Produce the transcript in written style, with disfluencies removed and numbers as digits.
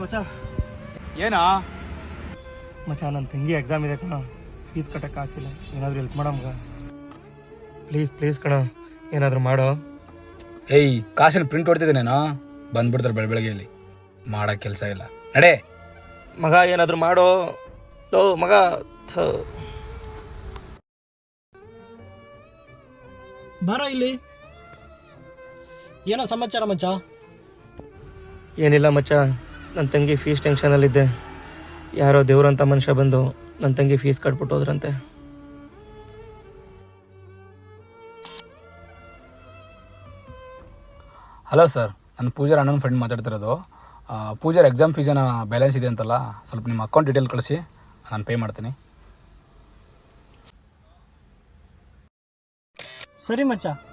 ಮಚ್ಚ ಏನಾ ಮಚ್ಚ ನನ್ನ ತಂಗಿ ಎಕ್ಸಾಮ್ ಇದೆ ಕಣ, ಫೀಸ್ ಕಟ್ಟಕ್ಕೆ ಕಾಸಿಲ್ಲ, ಏನಾದರೂ ಹೆಲ್ಪ್ ಮಾಡಮ್ಗ ಪ್ಲೀಸ್ ಕಣ, ಏನಾದರೂ ಮಾಡೋ. ಏಯ್ ಕಾಸಿನ ಪ್ರಿಂಟ್ ಹೊಡ್ತಿದ್ದೇನೇನೋ, ಬಂದ್ಬಿಡ್ತಾರೆ ಬೆಳಗ್ಗೆಯಲ್ಲಿ ಮಾಡೋಕ್ಕೆ ಕೆಲಸ ಇಲ್ಲ. ನಡೆ ಮಗ, ಏನಾದರೂ ಮಾಡೋ. ಲೋ ಮಗ, ಬಾರೋ ಇಲ್ಲಿ. ಏನೋ ಸಮಾಚಾರ ಮಚ್ಚ? ಏನಿಲ್ಲ ಮಚ್ಚ, ನನ್ನ ತಂಗಿ ಫೀಸ್ ಟೆನ್ಷನಲ್ಲಿದ್ದೆ. ಯಾರೋ ದೇವ್ರಂಥ ಮನುಷ್ಯ ಬಂದು ನನ್ನ ತಂಗಿ ಫೀಸ್ ಕಟ್ಬಿಟ್ಟು ಹೋದ್ರಂತೆ. ಹಲೋ ಸರ್, ನಾನು ಪೂಜಾರ್ ಅಣ್ಣನ ಫ್ರೆಂಡ್ ಮಾತಾಡ್ತಿರೋದು. ಪೂಜಾರ್ ಎಕ್ಸಾಮ್ ಫೀಸನ ಬ್ಯಾಲೆನ್ಸ್ ಇದೆ ಅಂತಲ್ಲ, ಸ್ವಲ್ಪ ನಿಮ್ಮ ಅಕೌಂಟ್ ಡೀಟೇಲ್ ಕಳಿಸಿ, ನಾನು ಪೇ ಮಾಡ್ತೀನಿ. ಸರಿ ಮಚ್ಚ,